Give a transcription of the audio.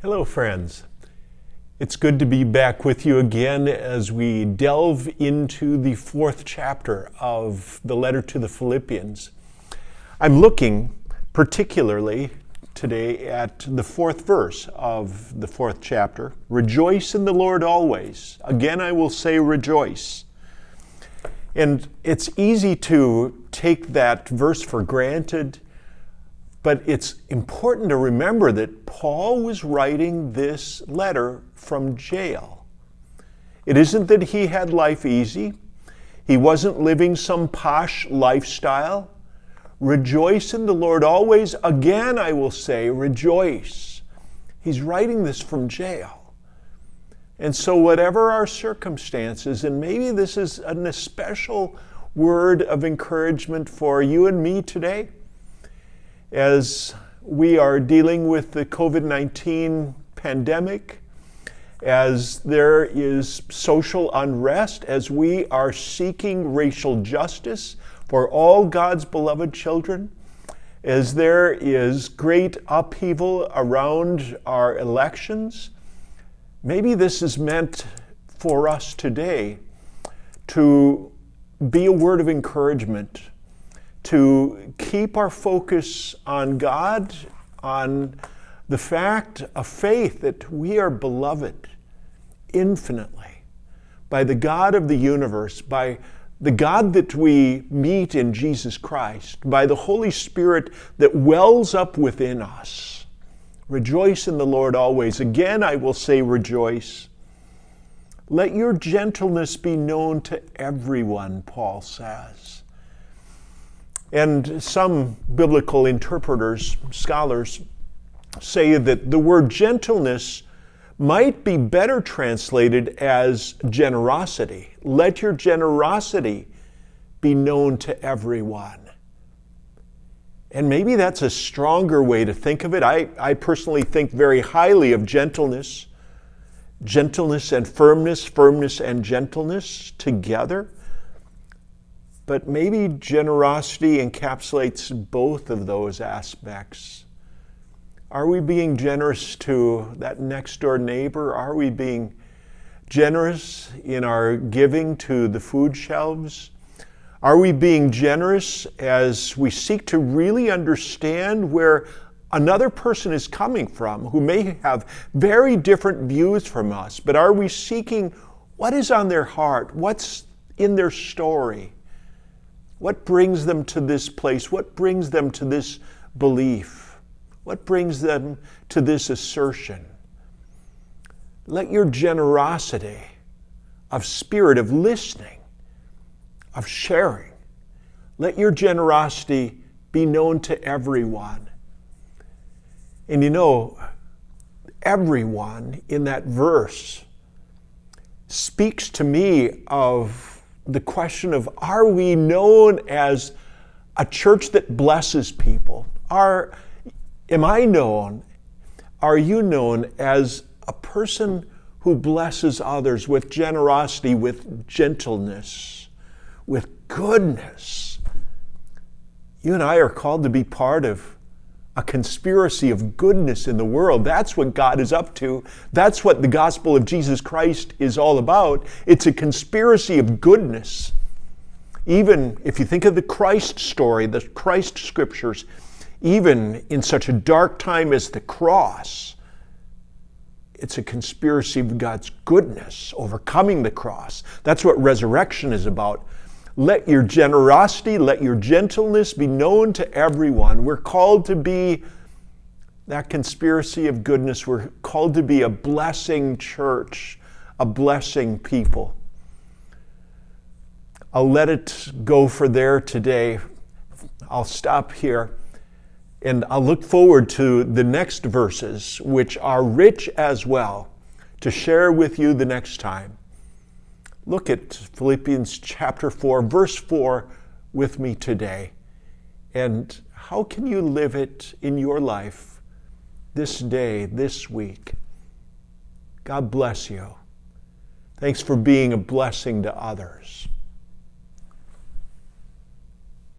Hello, friends. It's good to be back with you again as we delve into the fourth chapter of the letter to the Philippians. I'm looking particularly today at the fourth verse of the fourth chapter. Rejoice in the Lord always. Again, I will say rejoice. And it's easy to take that verse for granted, but it's important to remember that Paul was writing this letter from jail. It isn't that he had life easy. He wasn't living some posh lifestyle. Rejoice in the Lord always. Again, I will say, rejoice. He's writing this from jail. And so whatever our circumstances, and maybe this is an especial word of encouragement for you and me today, as we are dealing with the COVID-19 pandemic, as there is social unrest, as we are seeking racial justice for all God's beloved children, as there is great upheaval around our elections, maybe this is meant for us today to be a word of encouragement, to keep our focus on God, on the fact of faith that we are beloved infinitely by the God of the universe, by the God that we meet in Jesus Christ, by the Holy Spirit that wells up within us. Rejoice in the Lord always. Again, I will say rejoice. Let your gentleness be known to everyone, Paul says. And some biblical interpreters, scholars, say that the word gentleness might be better translated as generosity. Let your generosity be known to everyone. And maybe that's a stronger way to think of it. I personally think very highly of gentleness. Gentleness and firmness, firmness and gentleness together. But maybe generosity encapsulates both of those aspects. Are we being generous to that next door neighbor? Are we being generous in our giving to the food shelves? Are we being generous as we seek to really understand where another person is coming from, who may have very different views from us, but are we seeking what is on their heart? What's in their story? What brings them to this place? What brings them to this belief? What brings them to this assertion? Let your generosity of spirit, of listening, of sharing, let your generosity be known to everyone. And you know, everyone in that verse speaks to me of the question of, are we known as a church that blesses people? Am I known, are you known as a person who blesses others with generosity, with gentleness, with goodness? You and I are called to be part of a conspiracy of goodness in the world. That's what God is up to. That's what the gospel of Jesus Christ is all about. It's a conspiracy of goodness. Even if you think of the Christ story, the Christ scriptures, even in such a dark time as the cross, it's a conspiracy of God's goodness overcoming the cross. That's what resurrection is about. Let your generosity, let your gentleness be known to everyone. We're called to be that conspiracy of goodness. We're called to be a blessing church, a blessing people. I'll let it go for there today. I'll stop here, and I'll look forward to the next verses, which are rich as well, to share with you the next time. Look at Philippians chapter 4, verse 4 with me today. And how can you live it in your life this day, this week? God bless you. Thanks for being a blessing to others.